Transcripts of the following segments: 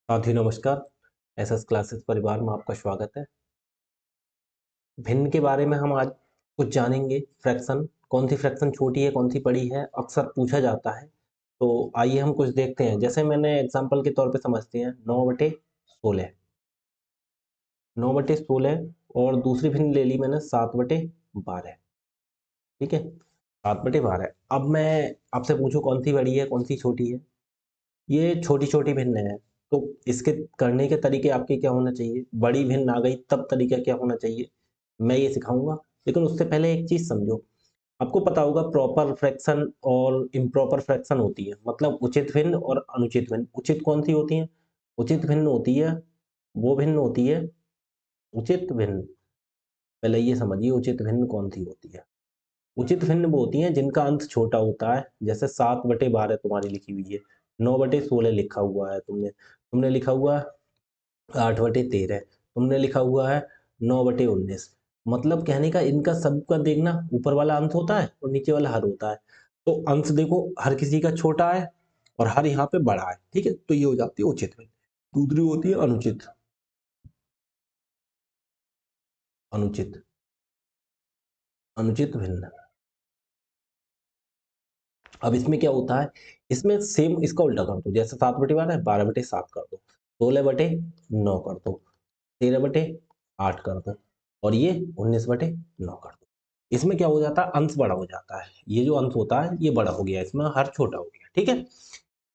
साथियों नमस्कार। SS classes परिवार में आपका स्वागत है। भिन्न के बारे में हम आज कुछ जानेंगे। फ्रैक्शन, कौन सी फ्रैक्शन छोटी है, कौन सी बड़ी है, अक्सर पूछा जाता है। तो आइए हम कुछ देखते हैं। जैसे मैंने एग्जांपल के तौर पे समझते हैं 9/16। 9/16 और दूसरी भिन्न ले ली मैंने 7/12। ठीक है, 7/12। अब मैं आपसे पूछूं कौन सी बड़ी है, कौन सी छोटी है। ये छोटी-छोटी भिन्न है, तो इसके करने के तरीके आपके क्या होना चाहिए? बड़ी भिन्न आ गई तब तरीका क्या होना चाहिए? मैं ये सिखाऊँगा। लेकिन उससे पहले एक चीज़ समझो, आपको पता होगा प्रॉपर फ्रैक्शन और इम्प्रॉपर फ्रैक्शन होती है, मतलब उचित भिन्न और अनुचित भिन्न। उचित कौन-सी होती है? उचित भिन्न होती है, वो भिन्न होती है उचित भिन्न। पहले ये समझिए उचित भिन्न कौन-सी होती है? उचित भिन्न वो होती हैं जिनका अंश छोटा होता है, जैसे 7/12 तुम्हारी लिखी हुई है, 9/16 लिखा हुआ है तुमने, तुमने लिखा हुआ है 8/13, तुमने लिखा हुआ है 9/19। मतलब कहने का इनका सबका देखना, ऊपर वाला अंश होता है और नीचे वाला हर होता है। तो अंश देखो हर किसी का छोटा है और हर यहाँ पे बड़ा है, ठीक है? तो ये हो जाती है उचित भिन्न। दूसरी होती है अनुचित। अनुचित अनुचित भिन्न। अब इसमें क्या होता है, इसमें सेम इसका उल्टा कर दो। जैसे 7/12 है, 12/7 कर दो, 16/9 कर दो, 13/8 कर दो और ये 19/9 कर दो। इसमें क्या हो जाता है, अंश बड़ा हो जाता है। ये जो अंश होता है ये बड़ा हो गया, इसमें हर छोटा हो गया। ठीक है,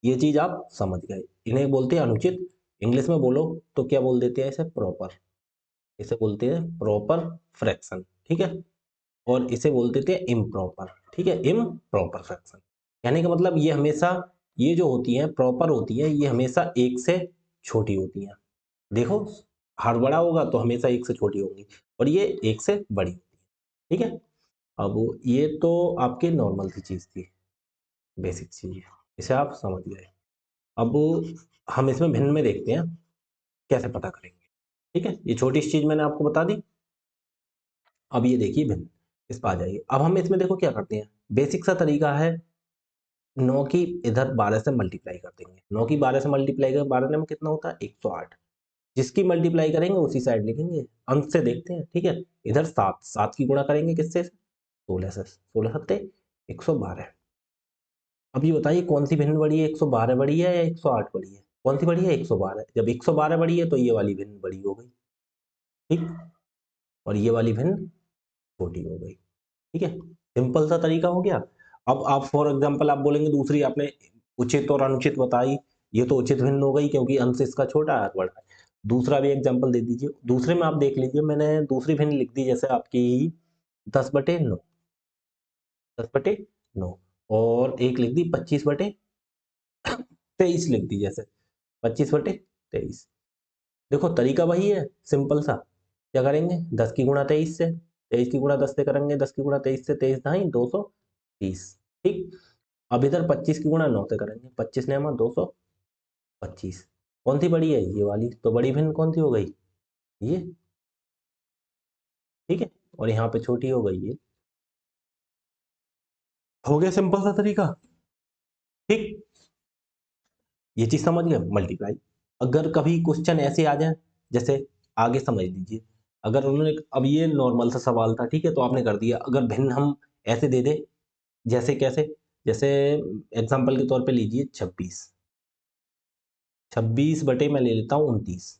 ये चीज आप समझ गए। इन्हें बोलते हैं अनुचित। इंग्लिश में बोलो तो क्या बोल देते हैं इसे? प्रॉपर। इसे बोलते हैं प्रॉपर फ्रैक्शन। ठीक है, और इसे बोल देते हैं इम्प्रॉपर। ठीक है, इम्प्रॉपर फ्रैक्शन। कहने का मतलब ये हमेशा, ये जो होती हैं प्रॉपर होती है, ये हमेशा एक से छोटी होती हैं। देखो, हर बड़ा होगा तो हमेशा एक से छोटी होंगी और ये एक से बड़ी होती है। ठीक है, अब ये तो आपके नॉर्मल सी चीज थी, बेसिक चीज, इसे आप समझ गए। अब हम इसमें भिन्न में देखते हैं कैसे पता करेंगे। ठीक है, ये छोटी सी चीज मैंने आपको बता दी। अब ये देखिए भिन्न, इस पर आ जाइए। अब हम इसमें देखो क्या करते हैं, बेसिक सा तरीका है। 9 की इधर 12 से मल्टीप्लाई कर देंगे। 9 की 12 से मल्टीप्लाई करें, 12 में कितना होता है? 108। जिसकी मल्टीप्लाई करेंगे उसी साइड लिखेंगे। अंश से देखते हैं। ठीक है, इधर 7, 7 की गुणा करेंगे किससे? 16 से। 16 सत्ते 112। अब ये बताइए कौन सी भिन्न बड़ी है? 112 बड़ी है या 108 बड़ी है? कौन सी बड़ी है? 112। जब 112 बड़ी है तो ये वाली भिन्न बड़ी हो गई। ठीक, और ये वाली भिन्न छोटी हो गई। ठीक है, सिंपल सा तरीका हो गया। अब आप फॉर एग्जांपल आप बोलेंगे दूसरी आपने उचित और अनुचित बताई, ये तो उचित भिन्न हो गई क्योंकि अंश इसका छोटा है बड़ा है। दूसरा भी एग्जांपल दे दीजिए। दूसरे में आप देख लीजिए, मैंने दूसरी भिन्न लिख दी जैसे आपकी 10/9, 10/9 और एक लिख दी 25/23 लिख दी, जैसे 25/23। देखो तरीका वही है, सिंपल सा। क्या करेंगे? 10 की गुणा 23 से, 23 की गुणा 10 से करेंगे, 10 की गुणा 23 से, 23 ढाई 230। ठीक, अब इधर 25 की गुणा 9 से करेंगे, 25 9 225। कौन सी बड़ी है? ये वाली। तो बड़ी भिन्न कौन सी हो गई? ये। ठीक है, और यहाँ पे छोटी हो गई ये। हो गया सिंपल सा तरीका। ठीक, ये चीज समझ गए। मल्टीप्लाई, अगर कभी क्वेश्चन ऐसे आ जाए, जैसे आगे समझ लीजिए, अगर उन्होंने, अब ये नॉर्मल सा सवाल था, ठीक है, तो आपने कर दिया। अगर भिन्न हम ऐसे दे दे, जैसे कैसे? जैसे एग्जांपल के तौर पे लीजिए 26। 26 बटे मैं ले लेता हूँ 29।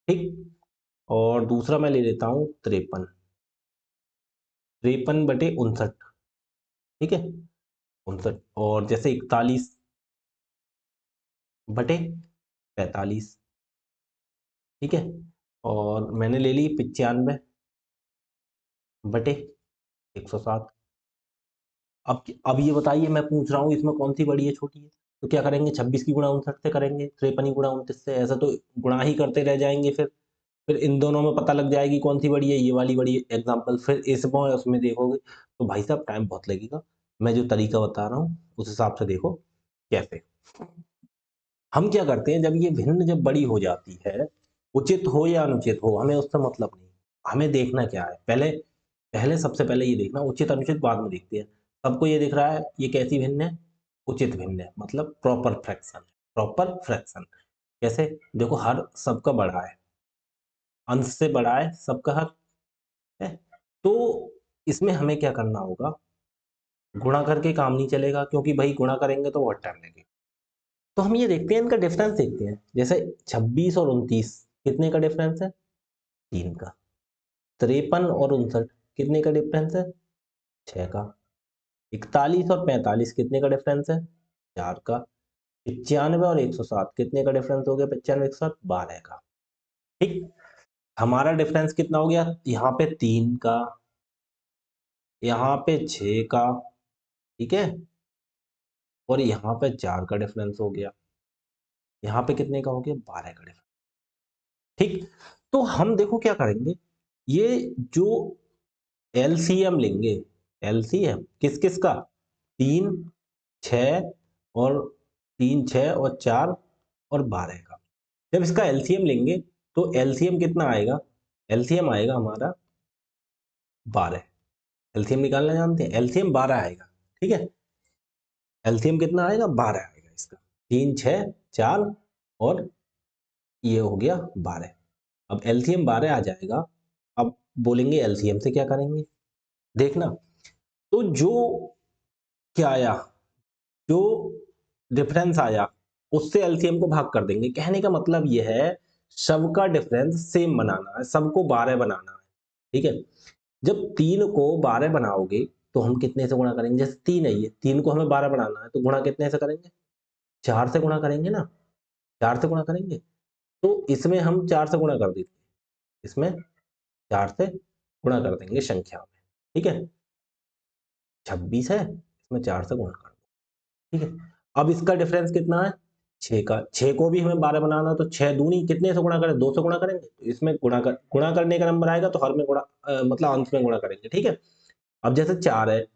ठीक, और दूसरा मैं ले लेता हूँ 53। 53/59। ठीक है, 59। और जैसे 41/45। ठीक है, और मैंने ले ली 95/107। अब ये बताइए, मैं पूछ रहा हूँ इसमें कौन सी बड़ी है, छोटी है? तो क्या करेंगे? 26 की गुणा 59 से करेंगे, 53 की गुणा 29 से। ऐसा तो गुणा ही करते रह जाएंगे। फिर इन दोनों में पता लग जाएगी कौन सी बड़ी है, ये वाली बड़ी है। एग्जाम्पल फिर इसमें उसमें देखोगे तो भाई साहब टाइम बहुत लगेगा। मैं जो तरीका बता रहा हूँ उस हिसाब से देखो कैसे। हम क्या करते हैं, जब ये भिन्न जब बड़ी हो जाती है, उचित हो या अनुचित हो हमें उससे मतलब नहीं। हमें देखना क्या है, पहले पहले सबसे पहले ये देखना, उचित अनुचित बाद में देखते हैं। सबको ये दिख रहा है ये कैसी भिन्न है? उचित भिन्न है, मतलब प्रॉपर फ्रैक्शन। प्रॉपर फ्रैक्शन, कैसे? देखो हर सबका बड़ा है, अंश से बड़ा है सबका हर, है? तो इसमें हमें क्या करना होगा, गुणा करके काम नहीं चलेगा, क्योंकि भाई गुणा करेंगे तो बहुत टाइम लगेगा। तो हम ये देखते हैं, इनका डिफरेंस देखते हैं। जैसे 26 और 29 कितने का डिफरेंस है? 3 का। 53 और 59 कितने का डिफरेंस है? 6 का। 41 और 45 कितने का डिफरेंस है? 4 का। 95 और 107 कितने का डिफरेंस हो गया? 95 107 12 का। ठीक, हमारा डिफरेंस कितना हो गया? यहाँ पे 3 का, यहाँ पे 6 का, ठीक है, और यहाँ पे 4 का डिफरेंस हो गया। यहाँ पे कितने का हो गया? 12 का डिफरेंस। ठीक, तो हम देखो क्या करेंगे, ये जो एलसीएम लेंगे, एलसीएम किस किस का? 3, 6 और 3, 6 और 4 और 12 का। जब इसका एलसीएम लेंगे तो एलसीएम कितना आएगा? एलसीएम आएगा हमारा 12। एलसीएम निकालना जानते हैं? एलसीएम 12 आएगा, ठीक है। एलसीएम कितना आएगा? 12 आएगा इसका। 3, 6, 4 और ये हो गया 12। अब एलसीएम 12 आ जाएगा। अब बोलेंगे एलसीएम से क्या करेंगे, देखना। तो जो क्या आया, जो डिफरेंस आया उससे एलसीएम को भाग कर देंगे। कहने का मतलब यह है, सबका डिफरेंस सेम बनाना है, सबको 12 बनाना है, ठीक है। जब 3 को 12 बनाओगे तो हम कितने से गुणा करेंगे? जैसे 3 है, ये 3 को हमें 12 बनाना है तो गुणा कितने से करेंगे? 4 से गुणा करेंगे ना, 4 से गुणा करेंगे। तो इसमें हम 4 से गुणा कर देंगे, इसमें 4 से गुणा कर देंगे संख्या में, ठीक है। 26 है, इसमें 4 से गुणा कर दो, ठीक है। अब इसका डिफरेंस कितना है? 6 का। 6 को भी हमें 12 बनाना है तो 6 दूनी कितने से गुणा करें? 2 से गुणा करेंगे। तो इसमें गुणा करने का नंबर आएगा तो हर में गुणा मतलब अंश में गुणा करेंगे, ठीक है। अब जैसे 4 है,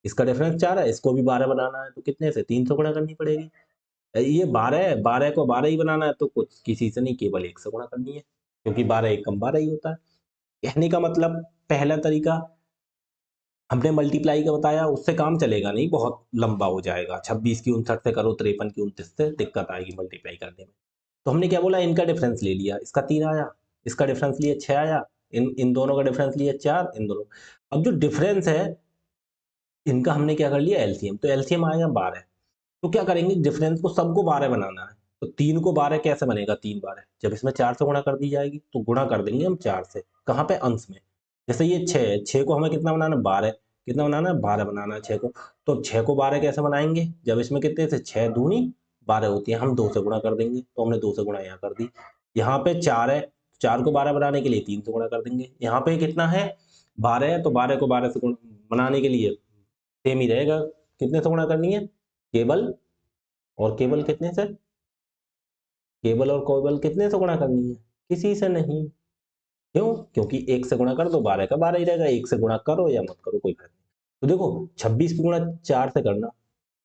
इसका डिफरेंस 4 है, इसको भी 12 बनाना है तो कितने से? 3 से गुणा करनी पड़ेगी। ये 12 है, 12 को 12 ही बनाना है तो कुछ किसी से नहीं, केवल 1 से गुणा करनी है, क्योंकि 12 1 कम 12 ही होता है। कहने का मतलब पहला तरीका हमने मल्टीप्लाई का बताया, उससे काम चलेगा नहीं, बहुत लंबा हो जाएगा। 26 की 59 से करो, 53 की 29 से, दिक्कत आएगी मल्टीप्लाई करने में। तो हमने क्या बोला, इनका डिफरेंस ले लिया, इसका 3 आया, इसका डिफरेंस लिया 6 आया, इन इन दोनों का डिफरेंस लिया 4, इन दोनों। अब जो डिफरेंस है इनका हमने क्या कर लिया? एलसीएम। तो एलसीएम आएगा 12। तो क्या करेंगे, डिफरेंस को सबको 12 बनाना है। तो 3 को 12 कैसे बनेगा? 3 12 जब इसमें 4 से गुणा कर दी जाएगी तो गुणा कर देंगे हम 4 से। कहाँ पे? अंश में। जैसे ये 6 है, 6 को हमें कितना बनाना है? 12। कितना बनाना है? 12 बनाना है 6 को। तो 6 को 12 कैसे बनाएंगे? जब इसमें कितने से 6 दूनी 12 होती है, हम 2 से गुणा कर देंगे, तो हमने 2 से गुणा यहाँ कर दी। यहाँ पे 4 है, 4 को 12 बनाने के लिए 3 से गुणा कर देंगे। यहाँ पे कितना है? 12 है, तो 12 को 12 से बनाने के लिए सेम ही रहेगा, कितने से गुणा करनी है? केवल और केवल कितने से? केवल और केवल कितने से गुणा करनी है? किसी से नहीं। क्यों? क्योंकि 1 से गुणा कर दो, 12 का 12 ही रहेगा। 1 से गुणा करो या मत करो, कोई फर्क नहीं। तो देखो 26 की गुणा 4 से करना,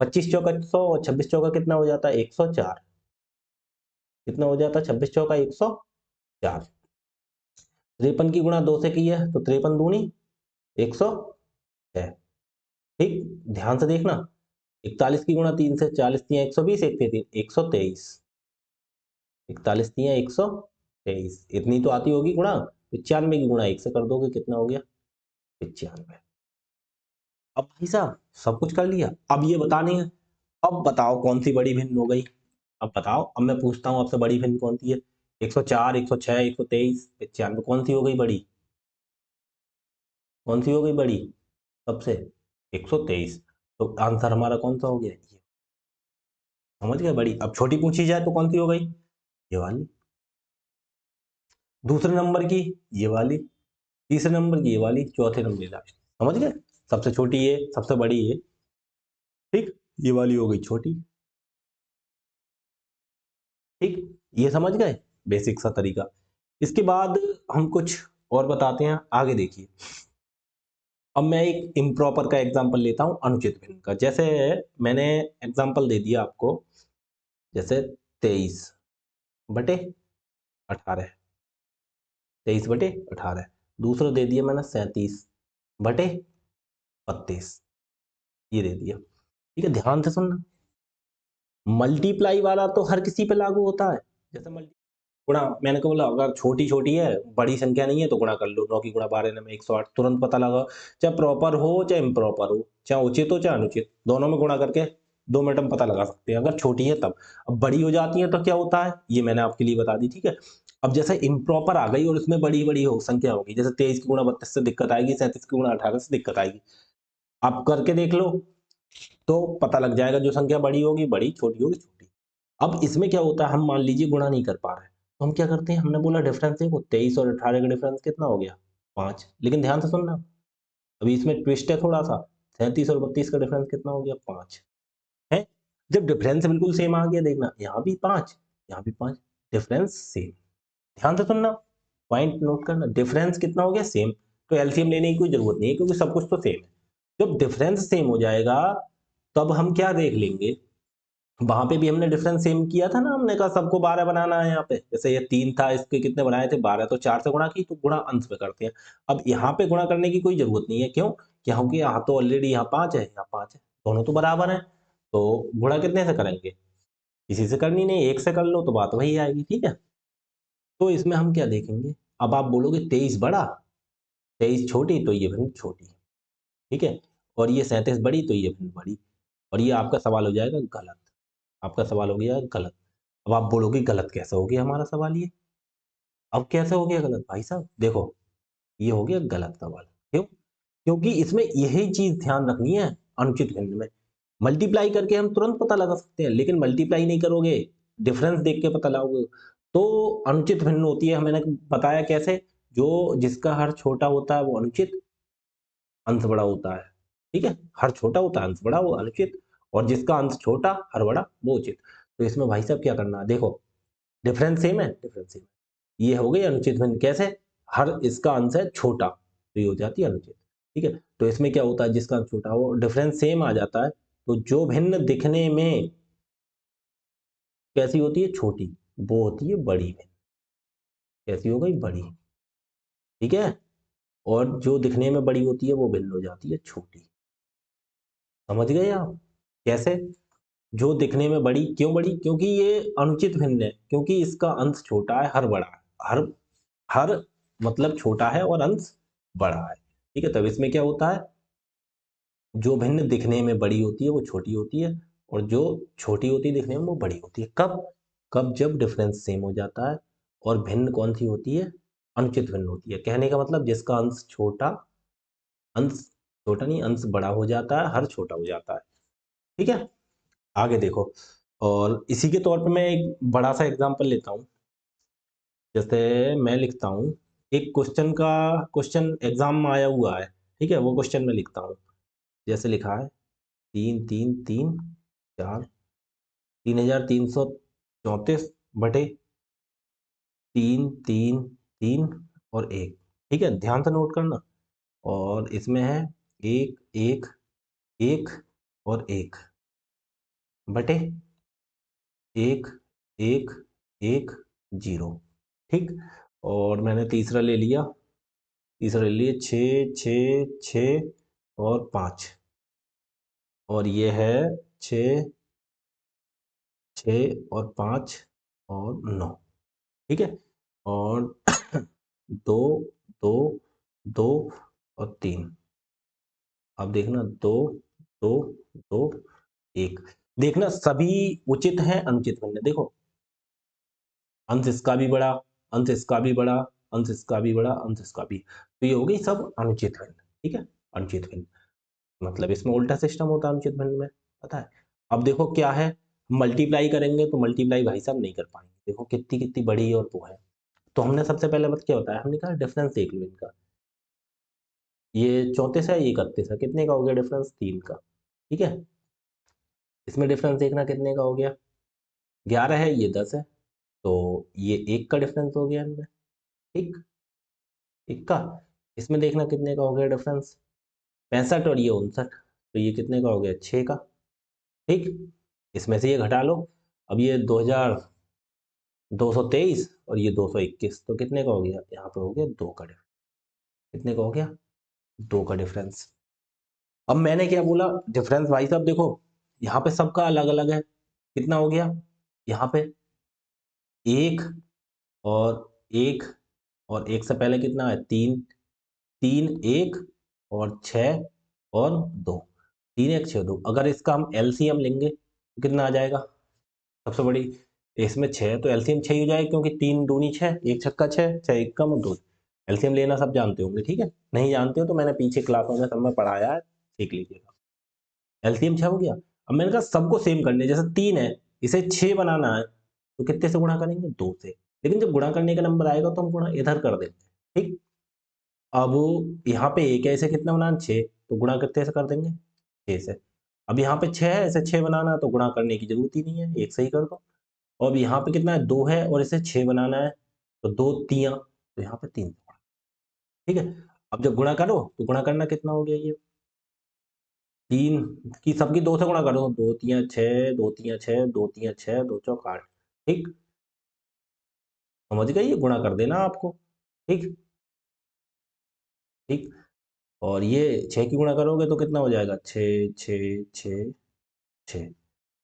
25 चौका 100 और 26 चौका कितना हो जाता है? 104। कितना हो जाता है? 26 चौका 104। 53 की गुणा 2 से की है तो 53 दूनी 106। ठीक, ध्यान से देखना। 41 की गुणा 3 से, 40 तियां 120, 1 3 123। 41 तियां 123, इतनी तो आती होगी गुणा। 95 की गुणा 1 से कर दोगे, कितना हो गया? 95। अब भाई साहब सब कुछ कर लिया, अब ये बतानी है, अब बताओ कौन सी बड़ी भिन्न हो गई। अब बताओ, अब मैं पूछता हूँ आपसे, बड़ी भिन्न कौन सी है? 104, 106, 123, 95, कौन सी हो गई बड़ी? कौन सी हो गई बड़ी सबसे? 123। तो आंसर हमारा कौन सा हो गया? ये। समझ गए? बड़ी। अब छोटी पूछी जाए तो कौन सी हो गई? ये वाली। दूसरे नंबर की ये वाली, तीसरे नंबर की ये वाली, चौथे नंबर की लास्ट। समझ गए? सबसे छोटी ये, सबसे बड़ी ये, ठीक। ये वाली हो गई छोटी, ठीक। ये समझ गए बेसिक सा तरीका। इसके बाद हम कुछ और बताते हैं, आगे देखिए। अब मैं एक इम्प्रॉपर का एग्जांपल लेता हूं, अनुचित भिन्न का। जैसे मैंने एग्जांपल दे दिया आपको, जैसे 23/18, 23/18। दूसरा दे दिया मैंने 37/32, ये दे दिया, ठीक है। ध्यान से सुनना, मल्टीप्लाई वाला तो हर किसी पे लागू होता है, जैसे गुणा मैंने को बोला अगर छोटी छोटी है बड़ी संख्या नहीं है तो गुणा कर लो, 9 की गुणा 12 में 108 तुरंत पता लगा। चाहे प्रॉपर हो चाहे इम्प्रॉपर हो, चाहे उचित हो चाहे अनुचित, दोनों में गुणा करके 2 मिनट में पता लगा सकते हैं अगर छोटी है तब। अब बड़ी हो जाती है तो क्या होता है ये मैंने आपके लिए बता दी, ठीक है। अब जैसे इम्प्रॉपर आ गई और उसमें बड़ी बड़ी हो संख्या होगी, जैसे 23 की गुणा 32 से दिक्कत आएगी, 37 की गुणा 18 से दिक्कत आएगी। आप करके देख लो तो पता लग जाएगा, जो संख्या बड़ी होगी बड़ी, छोटी होगी छोटी। अब इसमें क्या होता है, हम मान लीजिए गुणा नहीं कर पा रहे हैं, तो हम क्या करते हैं, हमने बोला डिफरेंस देखो 23 और 18 का डिफरेंस कितना हो गया 5, लेकिन ध्यान से सुनना, अभी इसमें ट्विस्ट है थोड़ा सा, 37 और 32 का डिफरेंस कितना हो गया 5 है। जब डिफरेंस बिल्कुल सेम आ गया, देखना यहाँ भी 5 यहाँ भी 5, डिफरेंस सेम। ध्यान से सुनना, पॉइंट नोट करना, डिफरेंस कितना हो गया सेम, तो एलसीएम लेने की कोई जरूरत नहीं है क्योंकि सब कुछ तो सेम है। जब डिफरेंस सेम हो जाएगा तब हम क्या देख लेंगे, वहां पे भी हमने डिफरेंस सेम किया था ना, हमने कहा सबको 12 बनाना है यहाँ पे, जैसे ये 3 था इसके कितने बनाए थे 12, तो 4 से गुणा की तो गुणा अंश पे करते हैं। अब यहाँ पे गुणा करने की कोई जरूरत नहीं है, क्यों, क्योंकि यहाँ तो ऑलरेडी यहाँ 5 है यहाँ 5 है, दोनों तो बराबर है, तो गुणा कितने से करेंगे, किसी से करनी नहीं, एक से कर लो तो बात वही आएगी, ठीक है। तो इसमें हम क्या देखेंगे, अब आप बोलोगे 23 बड़ा 23 छोटी, तो ये भिन्न छोटी, ठीक है, और ये 37 बड़ी तो ये भिन्न बड़ी, और ये आपका सवाल हो जाएगा गलत, आपका सवाल हो गया गलत। अब आप बोलोगे गलत कैसे हो गया हमारा सवाल ये, अब कैसे हो गया गलत भाई साहब, देखो ये हो गया गलत सवाल, क्यों, क्योंकि इसमें यही चीज ध्यान रखनी है, अनुचित भिन्न में मल्टीप्लाई करके हम तुरंत पता लगा सकते हैं, लेकिन मल्टीप्लाई नहीं करोगे, डिफरेंस देख के पता लगाओगे, तो अनुचित भिन्न होती है, मैंने बताया कैसे, जो जिसका हर छोटा होता है वो अनुचित, अंश बड़ा होता है, ठीक है, हर छोटा होता है अंश बड़ा वो अनुचित, और जिसका अंश छोटा हर बड़ा वो उचित। तो इसमें भाई साहब क्या करना है, देखो डिफरेंस सेम है, डिफरेंस सेम, ये हो गई अनुचित भिन्न, कैसे, हर इसका अंश है छोटा तो ये हो जाती है अनुचित, ठीक है। तो इसमें क्या होता है, जिसका अंश छोटा हो डिफरेंस सेम आ जाता है, तो जो भिन्न दिखने में कैसी होती है छोटी, वो होती है बड़ी भिन्न, कैसी हो गई बड़ी, ठीक है, और जो दिखने में बड़ी होती है वो भिन्न हो जाती है छोटी। समझ गए आप कैसे, जो दिखने में बड़ी, क्यों बड़ी, क्योंकि ये अनुचित भिन्न है, क्योंकि इसका अंश छोटा है हर बड़ा है, हर हर मतलब छोटा है और अंश बड़ा है, ठीक है। तब इसमें क्या होता है, जो भिन्न दिखने में बड़ी होती है वो छोटी होती है, और जो छोटी होती है दिखने में वो बड़ी होती है, कब, कब जब डिफरेंस सेम हो जाता है, और भिन्न कौन सी होती है, अनुचित भिन्न होती है, कहने का मतलब जिसका अंश छोटा नहीं अंश बड़ा हो जाता है, हर छोटा हो जाता है, ठीक है। आगे देखो, और इसी के तौर पे मैं एक बड़ा सा एग्जांपल लेता हूँ, जैसे मैं लिखता हूँ, एक क्वेश्चन एग्जाम में आया हुआ है, ठीक है, वो क्वेश्चन में लिखता हूँ, जैसे लिखा है 3 3 3 4 3334 बटे 3 3 3 और 1, ठीक है, ध्यान से नोट करना, और इसमें है 1 1 1 और 1 बटे 1 1 1 0, ठीक। और मैंने तीसरा ले लिया 6 6 6 और 5, और ये है 6 6 और 5 और 9, ठीक है, और 2 2 2 और 3, अब देखना 2 2 2 1, देखना सभी उचित है अनुचित भिन्न, देखो अंश इसका भी बड़ा, अंश इसका भी बड़ा, अंश इसका भी बड़ा, अंश इसका भी, तो ये हो गई सब अनुचित भिन्न, ठीक है, अनुचित भिन्न, मतलब इसमें उल्टा सिस्टम होता है अनुचित भिन्न में, पता है। अब देखो क्या है, मल्टीप्लाई करेंगे तो मल्टीप्लाई भाई साहब नहीं कर पाएंगे, देखो कितनी कितनी बड़ी और वो है, तो हमने सबसे पहले बात क्या होता है, हमने कहा डिफरेंस देख लो इनका, ये 34 है ये 31 है, कितने का हो गया डिफरेंस 3 का, ठीक है, इसमें डिफरेंस देखना कितने का हो गया 11 है ये 10 है, तो ये 1 का डिफरेंस हो गया इनमें, ठीक, 1 का, इसमें देखना कितने का हो गया डिफरेंस 65 और ये 59, तो ये कितने का हो गया 6 का, ठीक, इसमें से ये घटा लो, अब ये 2223 और ये 221, तो कितने का हो गया, यहाँ पे हो गया 2 का डिफरेंस, कितने का हो गया 2 का डिफरेंस। अब मैंने क्या बोला, डिफरेंस भाई साहब देखो यहाँ पे सबका अलग अलग है, कितना हो गया यहाँ पे एक और एक, और एक से पहले कितना है 3, 3 1 और 6 और 2, 3 1 6 2। अगर इसका हम एलसीएम लेंगे तो कितना आ जाएगा? सबसे बड़ी इसमें 6 है तो एलसीएम 6 ही हो जाएगा, क्योंकि 3 दूनी 6, 1 छक्का 6, 6 एक कम 2। एलसीएम लेना सब जानते होंगे, ठीक है? नहीं जानते हो तो मैंने पीछे क्लासों में सब में पढ़ाया है, सीख लीजिएगा। एलसीएम 6 हो गया। अब मैंने कहा सबको सेम करने, जैसे 3 है, इसे 6 बनाना है तो कितने से गुणा करेंगे? 2 से। लेकिन जब गुणा करने का नंबर आएगा तो हम गुणा इधर कर देंगे, ठीक? अब यहाँ पे 1 है, इसे कितना बनाना? 6, तो गुणा कितने से कर देंगे? 6 से। अब यहाँ पे 6 है, इसे 6 बनाना है तो गुणा करने की जरूरत ही नहीं है, 1 से ही कर दो। और अब यहाँ पे कितना है? 2 है और इसे 6 बनाना है तो 2 तियां, तो यहाँ पे 3, ठीक है? अब जब गुणा करो तो गुणा करना कितना हो गया ये? 3 की सबकी 2 से गुणा करो, 2 तियां 6, 2 तियां 6, 2 तियां 6, 2 चौक 8, ठीक? समझ गए? ये गुणा कर देना आपको, ठीक? ठीक। और ये 6 की गुणा करोगे तो कितना हो जाएगा? 6 6 6 6,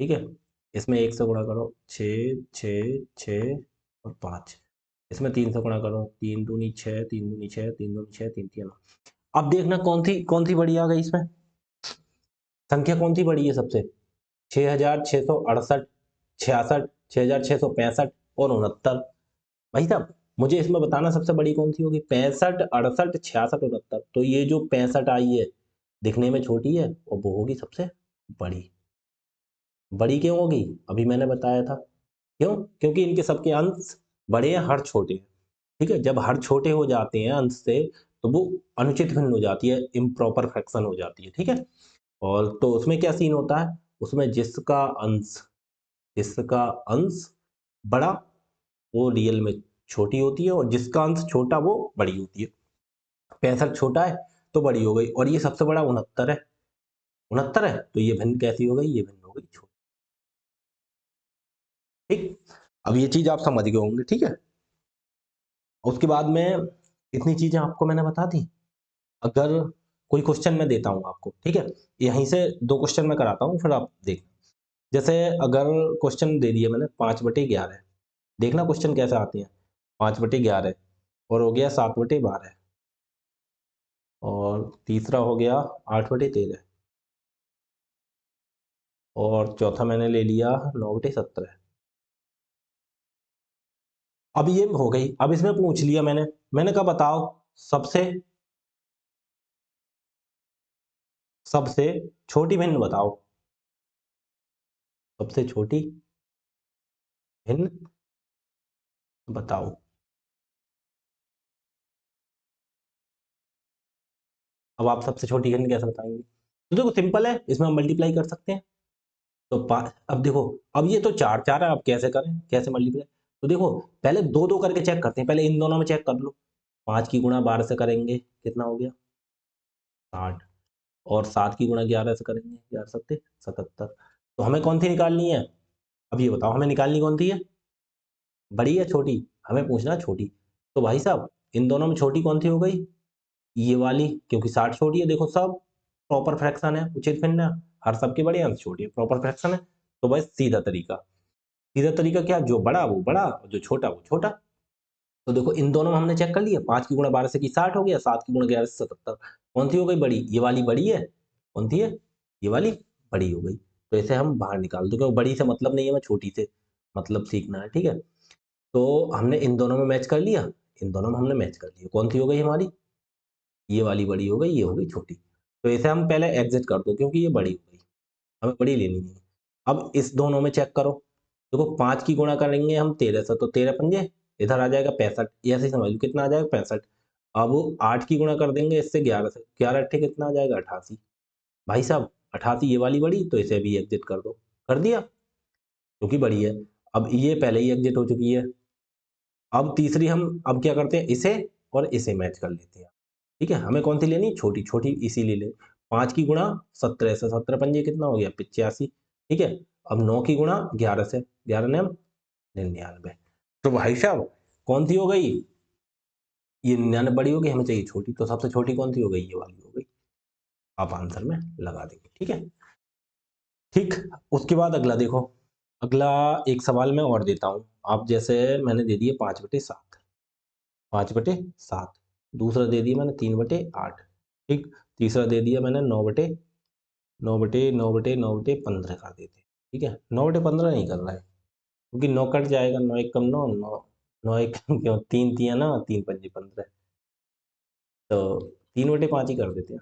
ठीक है? इसमें 1 से गुणा करो, 6 6 6 और 5। इसमें 3 से गुणा करो, 3 दूनी 6, 3 दूनी 6, 3 दूनी 6, 3 तियां 9। अब देखना कौन सी बड़ी आ गई इसमें? संख्या कौन सी बड़ी है सबसे? 6668, 66, 6665 और 69। भाई साहब, मुझे इसमें बताना सबसे बड़ी कौन सी होगी? 65, 68, 66, 69। तो ये जो 65 आई है, दिखने में छोटी है और वो होगी सबसे बड़ी। बड़ी क्यों होगी? अभी मैंने बताया था। क्यों? क्योंकि इनके सबके अंश बड़े हैं, हर छोटे हैं। ठीक है? जब हर छोटे हो जाते हैं अंश से, तो वो अनुचित भिन्न हो जाती है, इम्प्रॉपर फ्रैक्शन हो जाती है। ठीक है? और तो उसमें क्या सीन होता है? उसमें जिसका अंश बड़ा, वो रियल में छोटी होती है, और जिसका अंश छोटा वो बड़ी होती है। 65 छोटा है तो बड़ी हो गई, और ये सबसे बड़ा 69 है। 69 है तो ये भिन्न कैसी हो गई? ये भिन्न हो गई छोटी। ठीक। अब ये चीज आप समझ गए होंगे, ठीक है? उसके बाद में इतनी चीजें आपको मैंने बता दी। अगर कोई क्वेश्चन मैं देता हूँ आपको, ठीक है? यहीं से 2 क्वेश्चन मैं कराता हूँ, फिर आप देख। जैसे अगर क्वेश्चन दे दिया मैंने 5/11, देखना क्वेश्चन कैसे आते हैं। 5/11 और हो गया 7/12, और तीसरा हो गया 8/13, और चौथा मैंने ले लिया 9/17। अब ये हो गई। अब इसमें पूछ लिया मैंने कहा बताओ सबसे सबसे छोटी भिन्न बताओ। सबसे छोटी भिन्न बताओ। अब आप सबसे छोटी भिन्न कैसे बताएंगे? तो देखो सिंपल है, इसमें हम मल्टीप्लाई कर सकते हैं। तो अब देखो, अब ये तो 4 4 है, अब कैसे करें, कैसे मल्टीप्लाई? तो देखो, पहले 2 2 करके चेक करते हैं, पहले इन दोनों में चेक कर लो। 5 की गुणा 12 से करेंगे, कितना हो गया? 60। और 7 की गुणा 11 से करेंगे, 11 सत्ते 77। तो हमें कौन सी निकालनी है? अब ये बताओ, हमें निकालनी कौन सी है? बड़ी या छोटी? हमें पूछना है छोटी। तो भाई साहब, इन दोनों में छोटी कौन सी हो गई? ये वाली, क्योंकि 60 छोटी है। देखो सब प्रॉपर फ्रैक्शन है, उचित भिन्न है, हर सबके बड़े अंश छोटी है, प्रॉपर फ्रैक्शन है। तो बस सीधा तरीका क्या? जो बड़ा वो बड़ा, और जो छोटा वो छोटा। तो देखो इन दोनों में हमने चेक कर लिया, 5 की गुणा 12 से की 60 हो गया, 7 की गुणा 11 से 77। कौन सी हो गई बड़ी? ये वाली बड़ी है। कौन सी है? ये वाली बड़ी हो गई। तो इसे हम बाहर निकाल दो, क्योंकि बड़ी से मतलब नहीं है, हमें छोटी से मतलब सीखना है। ठीक है? तो हमने इन दोनों में मैच कर लिया, इन दोनों में हमने मैच कर लिया। कौन सी हो गई हमारी? ये वाली बड़ी हो गई, ये हो गई छोटी। तो इसे हम पहले एग्जिट कर दो, क्योंकि ये बड़ी हो गई, हमें बड़ी लेनी नहीं है। अब इस दोनों में चेक करो। देखो 5 की गुणा करेंगे हम 13 से, तो 13 पंजे इधर आ जाएगा 65, ऐसे ही समझ लो कितना आ जाएगा? 65। अब 8 की गुणा कर देंगे इससे 11 से, 11 अट्ठे कितना आ जाएगा? 88। भाई साहब 88, ये वाली बड़ी, तो इसे भी एग्जिट कर दो। कर दिया, क्योंकि बड़ी है। अब ये पहले ही एग्जिट हो चुकी है। अब तीसरी हम अब क्या करते हैं, इसे और इसे मैच कर लेते हैं। ठीक है? हमें कौन सी लेनी? छोटी। छोटी इसी ले ले। 5 की गुणा 17 से, 17 पंजे कितना हो गया? 85। ठीक है? अब 9 की गुणा 11 से, 11 ने 99। तो भाई साहब कौन सी हो गई? ये 99 बड़ी हो गई, हमें चाहिए छोटी। तो सबसे छोटी कौन सी हो गई? ये वाली हो गई। आप आंसर में लगा देंगे। ठीक है? ठीक। उसके बाद अगला देखो, अगला एक सवाल मैं और देता हूं आप जैसे मैंने दे दिए 5/7, 5/7, दूसरा दे दिया मैंने 3/8, ठीक, तीसरा दे दिया मैंने 9/9/9/9/15 कर देते, ठीक है, 9/15 नहीं कर रहा है क्योंकि 9 कट जाएगा, 9 एक कम 9, 9, 9 एक कम क्यों, 3 तिया 9, 3 पंजे 15, तो 3/5 ही कर देते हैं,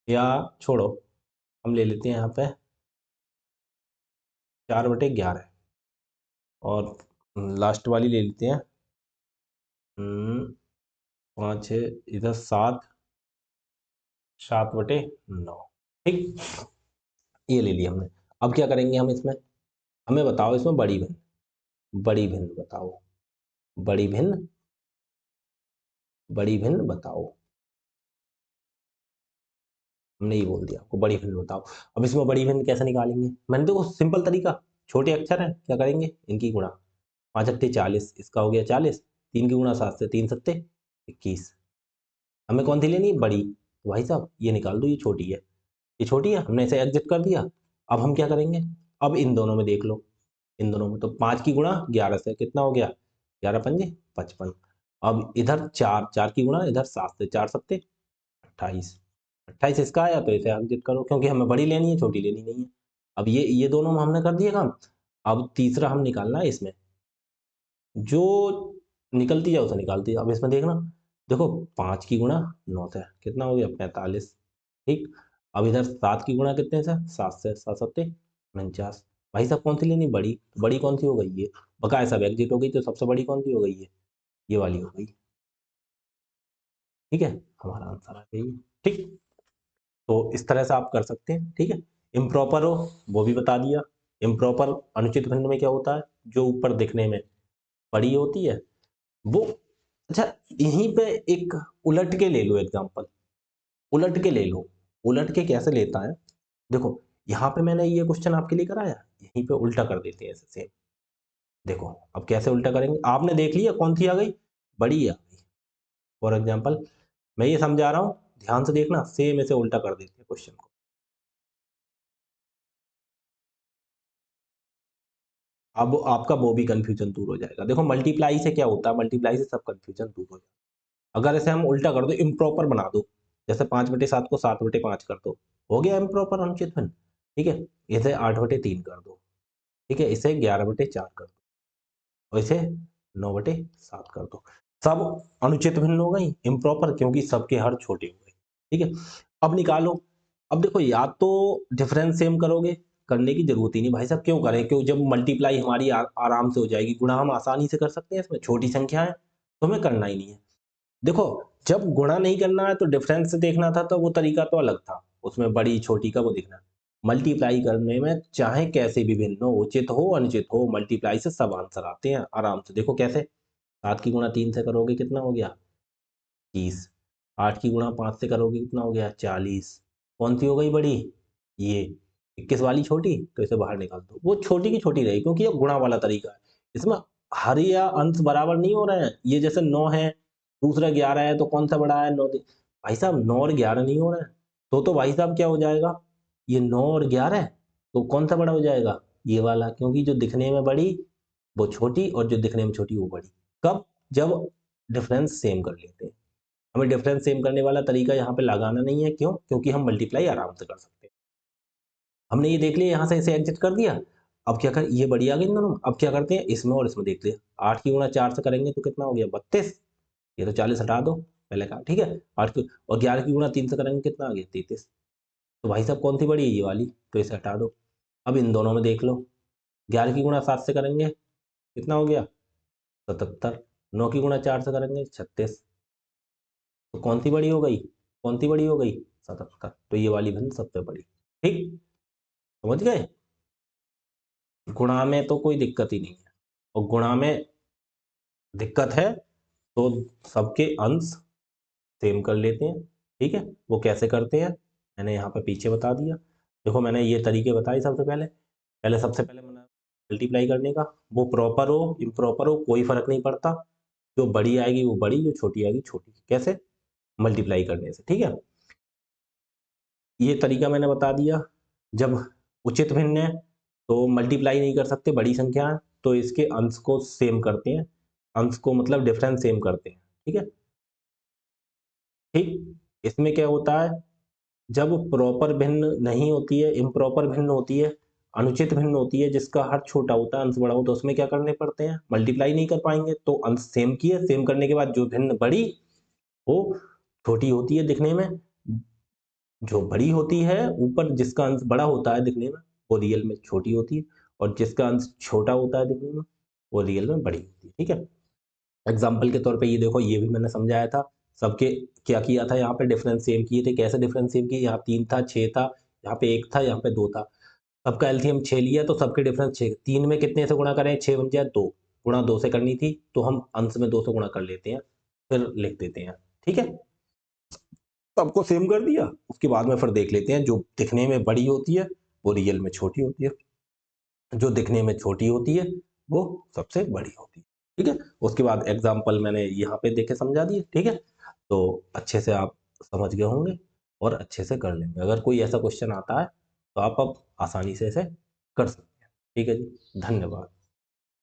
या छोड़ो, हम ले लेते हैं यहाँ पे 4/11 और लास्ट वाली ले लेते हैं 5 इधर 7/9, ठीक, ये ले लिया हमने। अब क्या करेंगे हम इसमें, हमें बताओ इसमें बड़ी भिन्न बताओ, बड़ी भिन्न बताओ, हमने ये बोल दिया आपको बड़ी भिन्न बताओ। अब इसमें बड़ी भिन्न कैसे निकालेंगे, मैंने देखो सिंपल तरीका, छोटे अक्षर हैं, क्या करेंगे इनकी गुणा, 5×8 = 40, इसका हो गया 40, 3 की गुणा 7 से 3 सत्ते 21, हमें कौन सी लेनी है बड़ी, तो भाई साहब ये निकाल दो, ये छोटी है, ये छोटी है, हमने इसे एग्जिट कर दिया। अब हम क्या करेंगे, अब इन दोनों में देख लो, इन दोनों में तो 5 की गुणा 11 से कितना हो गया, 11 पंजे 55, अब इधर 4 की गुणा इधर 7 से 4 सत्ते 28, 28 इसका आया तो इसे एग्जिट करो क्योंकि हमें बड़ी लेनी है, छोटी लेनी नहीं है। अब ये दोनों में हमने कर दिए काम। अब तीसरा हम निकालना है इसमें, जो निकलती जाए उसे निकालती जाओ। अब इसमें देखना, देखो 5 की गुणा 9 से कितना हो गया 45, ठीक, अब इधर 7 की गुणा कितने से 7 से 7 सत्ते 49, भाई साहब कौन सी लेनी बड़ी, बड़ी कौन सी हो गई ये, बकाया सब एग्जिट हो गई, तो सबसे बड़ी कौन सी हो गई है, ये वाली हो गई, ठीक है, हमारा आंसर आ गई, ठीक, तो इस तरह से आप कर सकते हैं, ठीक है। इम्प्रॉपर हो वो भी बता दिया, इम्प्रॉपर अनुचित भिन्न में क्या होता है, जो ऊपर दिखने में बड़ी होती है वो, अच्छा यहीं पे एक उलट के ले लो एग्जांपल, उलट के ले लो, उलट के कैसे लेता है, देखो यहाँ पे मैंने ये क्वेश्चन आपके लिए कराया, यहीं पे उल्टा कर देते हैं ऐसे सेम, देखो अब कैसे उल्टा करेंगे, आपने देख लिया कौन सी आ गई, बड़ी आ गई, फॉर एग्जाम्पल मैं ये समझा रहा हूँ, ध्यान से देखना, सेम ऐसे उल्टा कर देते हैं क्वेश्चन को। अब आपका वो भी कंफ्यूजन दूर हो जाएगा, देखो मल्टीप्लाई से क्या होता है, मल्टीप्लाई से सब कंफ्यूजन दूर हो जाएगा। अगर इसे हम उल्टा कर दो, इम्प्रॉपर बना दो, जैसे 5/7 को 7/5 कर दो, हो गया इम्प्रॉपर अनुचित भिन्न, ठीक है, इसे 8/3 कर दो, ठीक है, इसे 11/4 कर दो, और इसे 9/7 कर दो, सब अनुचित भिन्न हो गई इम्प्रॉपर, क्योंकि सबके हर छोटे हो गए, ठीक है। अब निकालो, अब देखो या तो डिफरेंस सेम करोगे, करने की जरूरत ही नहीं भाई साहब, क्यों करें, क्यों, जब मल्टीप्लाई हमारी आराम से हो जाएगी, गुणा हम आसानी से कर सकते हैं, इसमें छोटी संख्या है तो हमें करना ही नहीं है। देखो जब गुणा नहीं करना है तो डिफरेंस से देखना था, तो वो तरीका तो अलग था, उसमें बड़ी छोटी का वो देखना, मल्टीप्लाई करने में चाहे कैसे भी भिन्न हो, उचित हो अनुचित हो, मल्टीप्लाई से सब आंसर आते हैं आराम से, देखो कैसे, 7 की गुणा 3 से करोगे कितना हो गया 30, 8 की गुणा 5 से करोगे कितना हो गया 40, कौन सी हो गई बड़ी, ये 21 वाली छोटी, तो इसे बाहर निकाल दो, वो छोटी की छोटी रही क्योंकि ये गुणा वाला तरीका है, इसमें हर या अंश बराबर नहीं हो रहे हैं, ये जैसे 9 है, दूसरा 11 है, तो कौन सा बड़ा है 9, भाई साहब 9 और 11 नहीं हो रहे हैं, तो भाई साहब क्या हो जाएगा, ये 9 और 11, तो कौन सा बड़ा हो जाएगा, ये वाला, क्योंकि जो दिखने में बड़ी वो छोटी, और जो दिखने में छोटी वो बड़ी, कब, जब डिफरेंस सेम कर लेते हैं, हमें डिफरेंस सेम करने वाला तरीका यहाँ पे लगाना नहीं है, क्यों, क्योंकि हम मल्टीप्लाई आराम से कर सकते हैं, हमने ये देख लिया, यहाँ से इसे एग्जिट कर दिया, अब क्या कर, ये बड़ी आ गई इन दोनों, अब क्या करते हैं इसमें और इसमें देख लिया, 8 की गुणा 4 से करेंगे तो कितना हो गया 32, ये तो 40 हटा दो पहले का, ठीक है, 8 की, और 11 की गुणा 3 से करेंगे कितना आ गया 33, तो भाई साहब कौन सी बड़ी है, ये वाली, तो इसे हटा दो। अब इन दोनों में देख लो, 11 की गुणा 7 से करेंगे कितना हो गया 77, 9 की गुणा 4 से करेंगे 36, तो कौन सी बड़ी हो गई, कौन सी बड़ी हो गई 77, तो ये वाली भिन्न सबसे बड़ी, ठीक, समझ गए, गुणा में तो कोई दिक्कत ही नहीं है, और गुणा में दिक्कत है तो सबके अंश सेम कर लेते हैं, ठीक है, वो कैसे करते हैं मैंने यहाँ पे पीछे बता दिया, देखो मैंने ये तरीके बताए, सबसे पहले सबसे पहले मैंने मल्टीप्लाई करने का, वो प्रॉपर हो इम्प्रॉपर हो कोई फर्क नहीं पड़ता, जो बड़ी आएगी वो बड़ी, जो छोटी आएगी छोटी, कैसे, मल्टीप्लाई करने से, ठीक है, ये तरीका मैंने बता दिया। जब उचित भिन्न है तो मल्टीप्लाई नहीं कर सकते बड़ी संख्या है, तो इसके अंश को सेम करते हैं, अंश को मतलब डिफरेंस सेम करते हैं, ठीक है। ठीक, इसमें क्या होता है, जब प्रॉपर भिन्न नहीं होती है, इम्प्रॉपर भिन्न होती है, अनुचित भिन्न होती है, जिसका हर छोटा होता है, अंश बड़ा हो, तो उसमें क्या करने पड़ते हैं, मल्टीप्लाई नहीं कर पाएंगे, तो अंश सेम किए, सेम करने के बाद जो भिन्न बड़ी वो छोटी होती है दिखने में, जो बड़ी होती है ऊपर जिसका अंश बड़ा होता है दिखने में, वो रियल में छोटी होती है, और जिसका अंश छोटा होता है दिखने में, वो रियल में बड़ी होती है, ठीक है। एग्जाम्पल के तौर पे ये देखो, ये भी मैंने समझाया था, सबके क्या किया था, यहाँ पे डिफरेंस सेम किए थे, कैसे डिफरेंस सेम किए, यहाँ 3 था, 6 था, यहाँ पे 1 था, यहाँ पे 2 था, सबका एलसीएम 6 लिया, तो सबके डिफरेंस 6, 3 में कितने से गुणा करें, 6 बन जाए 2, गुणा 2 से करनी थी, तो हम अंश में 2 से गुणा कर लेते हैं, फिर लिख देते हैं, ठीक है। सबको सेम कर दिया, उसके बाद में फिर देख लेते हैं, जो दिखने में बड़ी होती है वो रियल में छोटी होती है, जो दिखने में छोटी होती है वो सबसे बड़ी होती है, ठीक है। उसके बाद एग्जाम्पल मैंने यहाँ पे देके समझा दिए, ठीक है। तो अच्छे से आप समझ गए होंगे और अच्छे से कर लेंगे। अगर कोई ऐसा क्वेश्चन आता है तो आप अब आसानी से इसे कर सकते हैं, ठीक है जी, धन्यवाद।